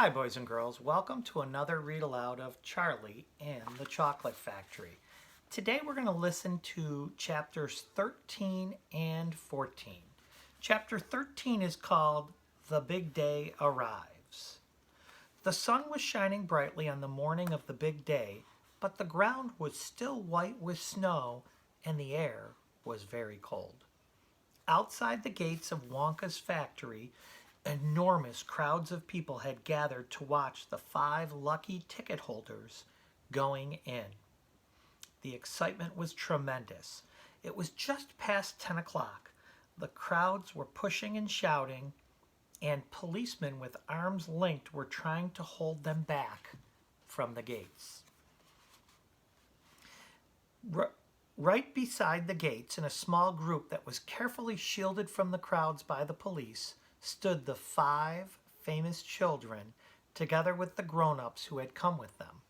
Hi, boys and girls. Welcome to another read aloud of Charlie and the Chocolate Factory. Today we're going to listen to chapters 13 and 14. Chapter 13 is called The Big Day Arrives. The sun was shining brightly on the morning of the big day, but the ground was still white with snow and the air was very cold. Outside the gates of Wonka's factory, enormous crowds of people had gathered to watch the 5 lucky ticket holders going in. The excitement was tremendous. It was just past 10 o'clock. The crowds were pushing and shouting, and policemen with arms linked were trying to hold them back from the gates. Right beside the gates, in a small group that was carefully shielded from the crowds by the police, stood the 5 famous children, together with the grown-ups who had come with them.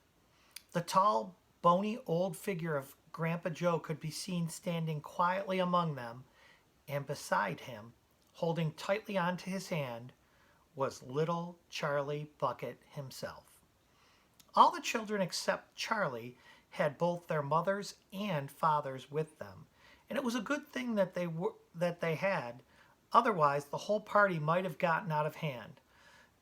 The tall, bony old figure of Grandpa Joe could be seen standing quietly among them, and beside him, holding tightly onto his hand, was little Charlie Bucket himself. All the children except Charlie had both their mothers and fathers with them, and it was a good thing that they had. Otherwise, the whole party might have gotten out of hand.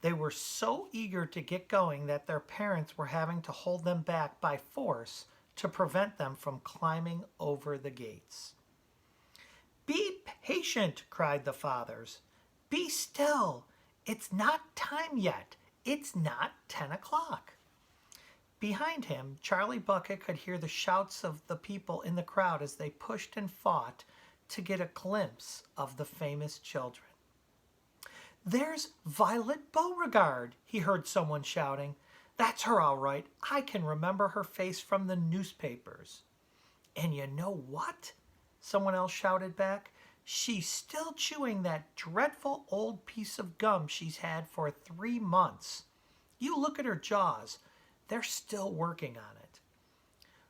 They were so eager to get going that their parents were having to hold them back by force to prevent them from climbing over the gates. "Be patient," cried the fathers. "Be still. It's not time yet. It's not 10 o'clock." Behind him, Charlie Bucket could hear the shouts of the people in the crowd as they pushed and fought to get a glimpse of the famous children. "There's Violet Beauregard," he heard someone shouting. "That's her all right. I can remember her face from the newspapers." "And you know what?" someone else shouted back. "She's still chewing that dreadful old piece of gum she's had for 3 months. You look at her jaws. They're still working on it."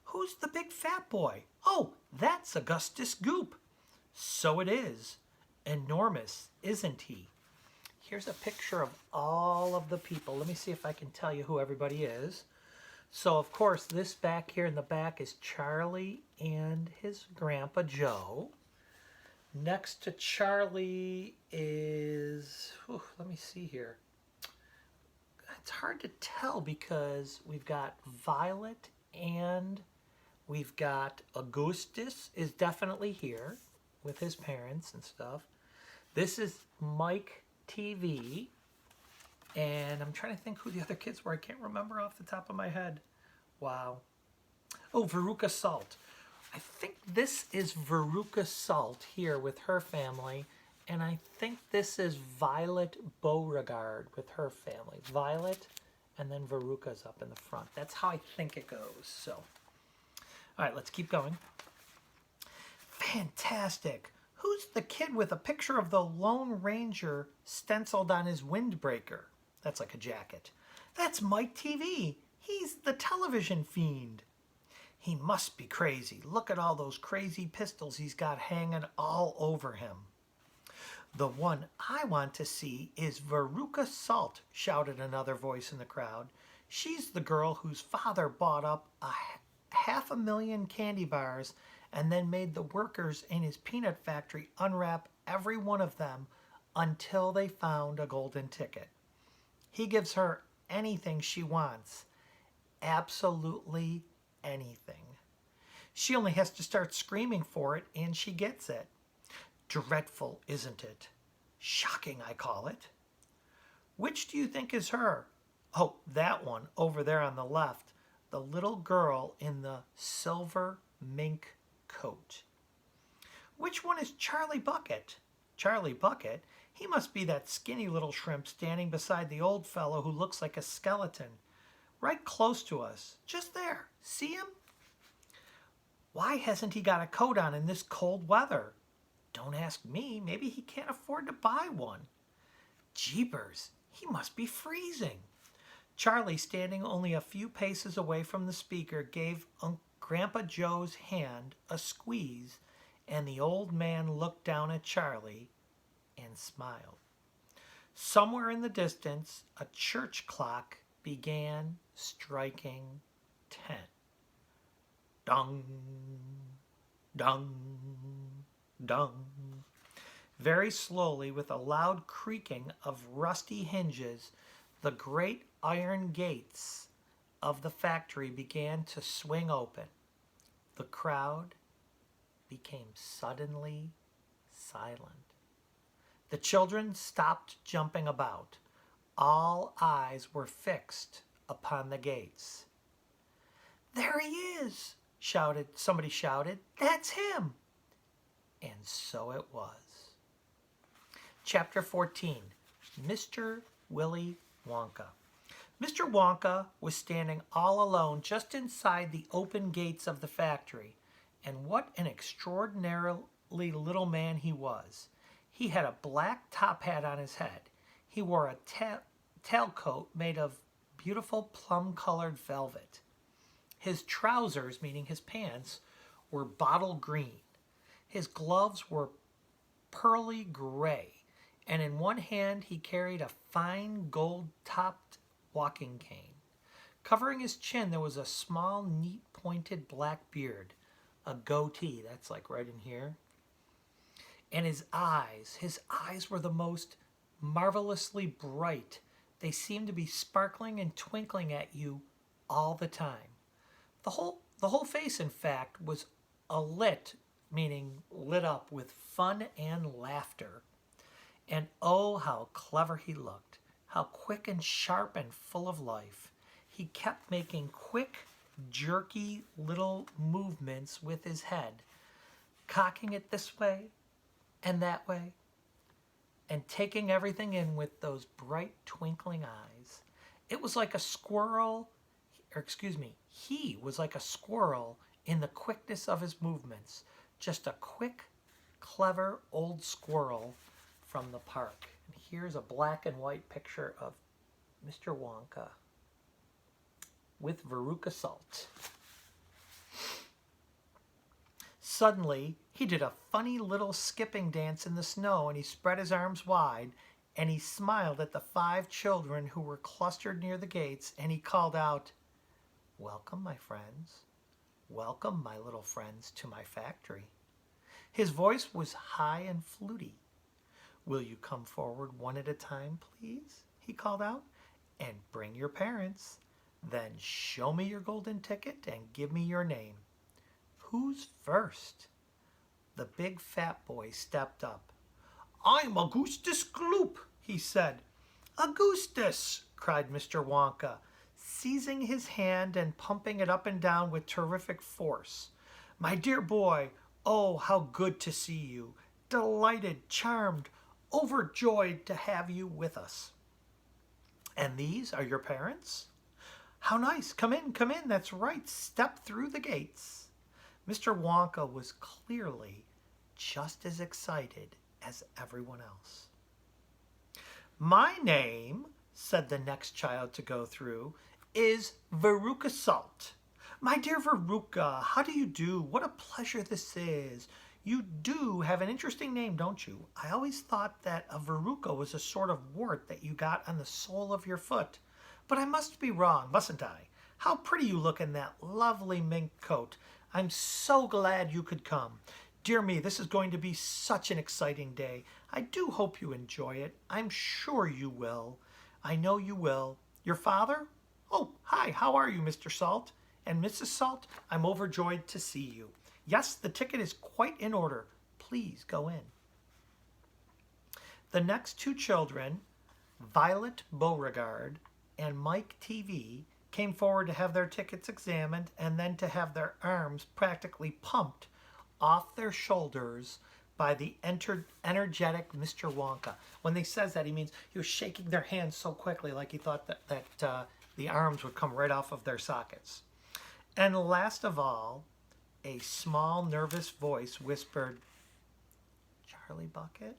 "Who's the big fat boy?" "Oh, that's Augustus Goop." "So it is. Enormous, isn't he?" Here's a picture of all of the people. Let me see if I can tell you who everybody is. So, of course, this back here in the back is Charlie and his Grandpa Joe. Next to Charlie is, let me see here. It's hard to tell because we've got Violet and we've got Augustus is definitely here with his parents and stuff. This is Mike TV. And I'm trying to think who the other kids were. I can't remember off the top of my head. Wow. Oh, Veruca Salt. I think this is Veruca Salt here with her family. And I think this is Violet Beauregard with her family. Violet, and then Veruca's up in the front. That's how I think it goes. So, all right, let's keep going. "Fantastic. Who's the kid with a picture of the Lone Ranger stenciled on his windbreaker?" That's like a jacket. "That's Mike TV. He's the television fiend." "He must be crazy. Look at all those crazy pistols he's got hanging all over him." "The one I want to see is Veruca Salt," shouted another voice in the crowd. "She's the girl whose father bought up a 500,000 candy bars and then made the workers in his peanut factory unwrap every one of them until they found a golden ticket. He gives her anything she wants, absolutely anything. She only has to start screaming for it and she gets it. Dreadful, isn't it? Shocking, I call it." "Which do you think is her?" "Oh, that one over there on the left, the little girl in the silver mink coat." "Which one is Charlie Bucket?" "Charlie Bucket? He must be that skinny little shrimp standing beside the old fellow who looks like a skeleton. Right close to us. Just there. See him?" "Why hasn't he got a coat on in this cold weather?" "Don't ask me. Maybe he can't afford to buy one." "Jeepers, he must be freezing." Charlie, standing only a few paces away from the speaker, gave Grandpa Joe's hand a squeeze, and the old man looked down at Charlie and smiled. Somewhere in the distance, a church clock began striking 10. Dong, dong, dong. Very slowly, with a loud creaking of rusty hinges, the great iron gates of the factory began to swing open. The crowd became suddenly silent. The children stopped jumping about. All eyes were fixed upon the gates. "There he is!" somebody shouted. "That's him!" And so it was. Chapter 14, Mr. Willy Wonka. Mr. Wonka was standing all alone just inside the open gates of the factory, and what an extraordinarily little man he was. He had a black top hat on his head. He wore a tailcoat made of beautiful plum-colored velvet. His trousers, meaning his pants, were bottle green. His gloves were pearly gray, and in one hand he carried a fine gold-topped walking cane. Covering his chin there was a small, neat, pointed black beard, a goatee, that's like right in here. And his eyes were the most marvelously bright. They seemed to be sparkling and twinkling at you all the time. The whole face, in fact, was alit, meaning lit up with fun and laughter. And oh, how clever he looked, how quick and sharp and full of life. He kept making quick, jerky little movements with his head, cocking it this way and that way, and taking everything in with those bright, twinkling eyes. It was like a squirrel, he was like a squirrel in the quickness of his movements, just a quick, clever old squirrel from the park. And here's a black and white picture of Mr. Wonka with Veruca Salt. Suddenly, he did a funny little skipping dance in the snow, and he spread his arms wide, and he smiled at the 5 children who were clustered near the gates, and he called out, "Welcome, my friends. Welcome, my little friends, to my factory." His voice was high and fluty. "Will you come forward one at a time, please?" he called out, "and bring your parents. Then show me your golden ticket and give me your name. Who's first?" The big fat boy stepped up. "I'm Augustus Gloop," he said. "Augustus!" cried Mr. Wonka, seizing his hand and pumping it up and down with terrific force. "My dear boy, oh, how good to see you. Delighted, charmed, overjoyed to have you with us. And these are your parents? How nice. Come in, that's right. Step through the gates." Mr. Wonka was clearly just as excited as everyone else. "My name," said the next child to go through, "is Veruca Salt. My dear Veruca, how do you do? What a pleasure this is. You do have an interesting name, don't you? I always thought that a verruca was a sort of wart that you got on the sole of your foot. But I must be wrong, mustn't I? How pretty you look in that lovely mink coat. I'm so glad you could come. Dear me, this is going to be such an exciting day. I do hope you enjoy it. I'm sure you will. I know you will. Your father? Oh, hi, how are you, Mr. Salt? And Mrs. Salt, I'm overjoyed to see you. Yes, the ticket is quite in order. Please go in." The next 2 children, Violet Beauregard and Mike TV, came forward to have their tickets examined and then to have their arms practically pumped off their shoulders by the energetic Mr. Wonka. When he says that, he means he was shaking their hands so quickly like he thought that the arms would come right off of their sockets. And last of all, a small, nervous voice whispered, "Charlie Bucket?"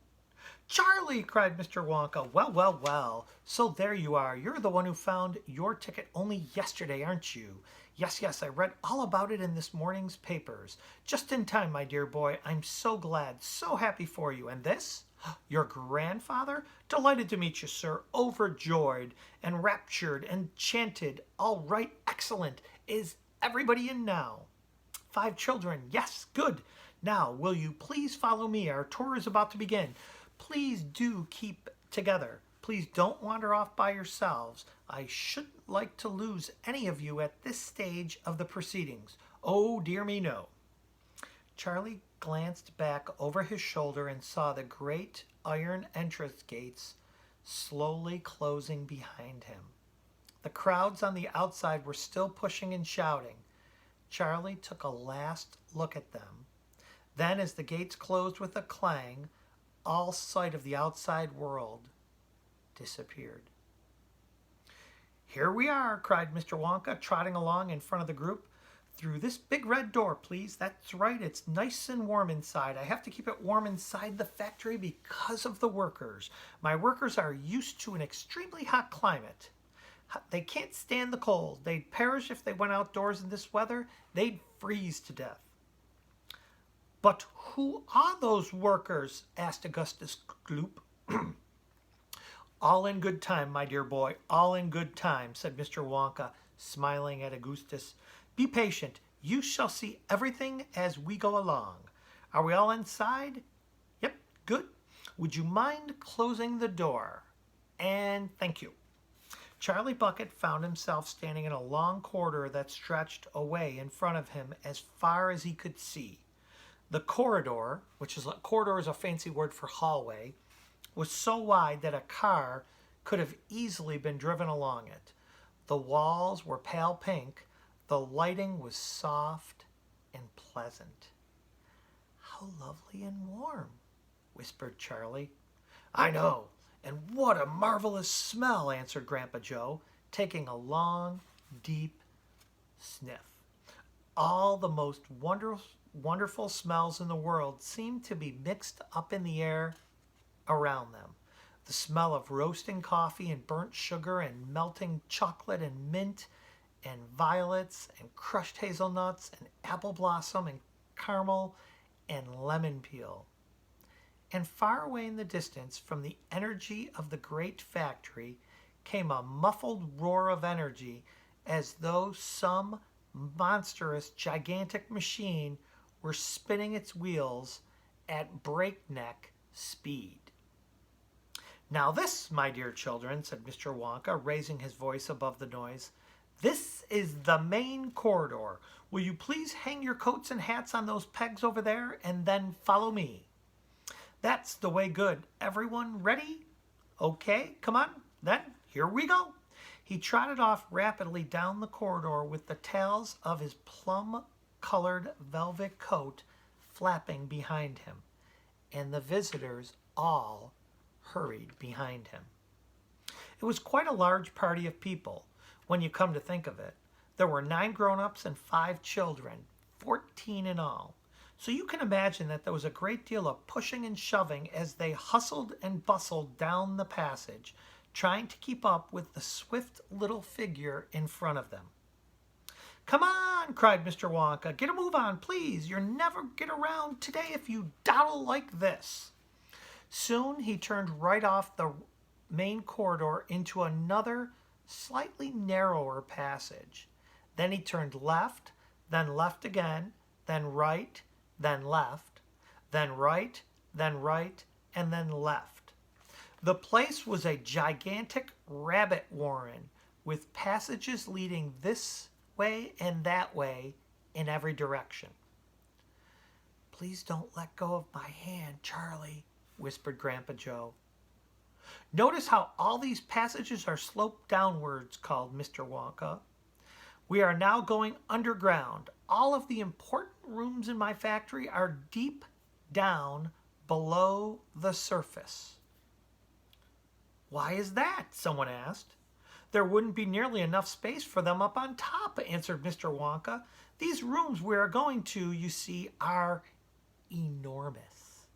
"Charlie!" cried Mr. Wonka. "Well, well, well. So there you are. You're the one who found your ticket only yesterday, aren't you? Yes, yes, I read all about it in this morning's papers. Just in time, my dear boy. I'm so glad, so happy for you. And this? Your grandfather? Delighted to meet you, sir. Overjoyed, enraptured, enchanted. All right, excellent. Is everybody in now? 5 children. Yes, good. Now, will you please follow me? Our tour is about to begin. Please do keep together. Please don't wander off by yourselves. I shouldn't like to lose any of you at this stage of the proceedings. Oh, dear me, no. Charlie glanced back over his shoulder and saw the great iron entrance gates slowly closing behind him. The crowds on the outside were still pushing and shouting. Charlie took a last look at them. Then, as the gates closed with a clang, all sight of the outside world disappeared. Here we are, cried Mr. Wonka, trotting along in front of the group. Through this big red door, please. That's right, it's nice and warm inside. I have to keep it warm inside the factory because of the workers. My workers are used to an extremely hot climate. They can't stand the cold. They'd perish if they went outdoors in this weather. They'd freeze to death. But who are those workers? Asked Augustus Gloop. All in good time, my dear boy, all in good time, said Mr. Wonka, smiling at Augustus. Be patient. You shall see everything as we go along. Are we all inside? Yep, good. Would you mind closing the door? And thank you. Charlie Bucket found himself standing in a long corridor that stretched away in front of him as far as he could see. The corridor, corridor is a fancy word for hallway, was so wide that a car could have easily been driven along it. The walls were pale pink. The lighting was soft and pleasant. How lovely and warm, whispered Charlie. I know, and what a marvelous smell, answered Grandpa Joe, taking a long, deep sniff. All the most wonderful smells in the world seemed to be mixed up in the air around them. The smell of roasting coffee and burnt sugar and melting chocolate and mint and violets and crushed hazelnuts and apple blossom and caramel and lemon peel. And far away in the distance, from the energy of the great factory, came a muffled roar of energy as though some monstrous, gigantic machine were spinning its wheels at breakneck speed. Now this, my dear children, said Mr. Wonka, raising his voice above the noise, this is the main corridor. Will you please hang your coats and hats on those pegs over there and then follow me? That's the way, good. Everyone ready? Okay, come on, then here we go. He trotted off rapidly down the corridor with the tails of his plum-colored velvet coat flapping behind him, and the visitors all hurried behind him. It was quite a large party of people, when you come to think of it. There were 9 grown-ups and 5 children, 14 in all. So you can imagine that there was a great deal of pushing and shoving as they hustled and bustled down the passage, trying to keep up with the swift little figure in front of them. Come on, cried Mr. Wonka. Get a move on, please. You'll never get around today if you dawdle like this. Soon he turned right off the main corridor into another, slightly narrower passage. Then he turned left, then left again, then right, then left, then right, and then left. The place was a gigantic rabbit warren with passages leading this way and that way in every direction. Please don't let go of my hand, Charlie, whispered Grandpa Joe. Notice how all these passages are sloped downwards, called Mr. Wonka. We are now going underground. All of the important rooms in my factory are deep down below the surface. Why is that? Someone asked. There wouldn't be nearly enough space for them up on top, answered Mr. Wonka. These rooms we are going to, you see, are enormous.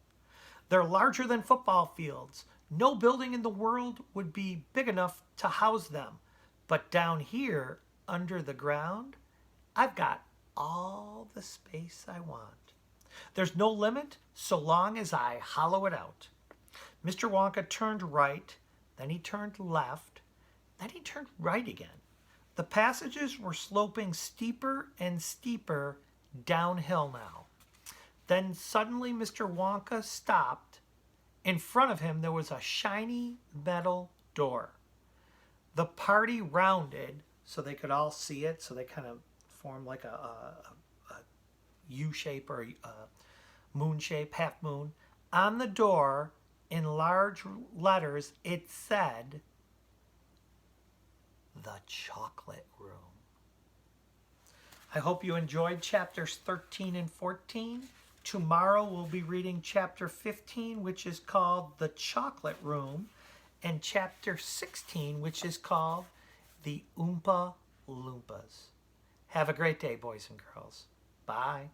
They're larger than football fields. No building in the world would be big enough to house them. But down here, under the ground, I've got all the space I want. There's no limit so long as I hollow it out. Mr. Wonka turned right, then he turned left, then he turned right again. The passages were sloping steeper and steeper downhill now. Then suddenly Mr. Wonka stopped. In front of him there was a shiny metal door. The party rounded so they could all see it, so they kind of formed like a U shape or a moon shape, half moon. On the door, in large letters, it said, "The Chocolate Room." I hope you enjoyed chapters 13 and 14. Tomorrow we'll be reading chapter 15, which is called The Chocolate Room, and chapter 16, which is called The Oompa Loompas. Have a great day, boys and girls. Bye.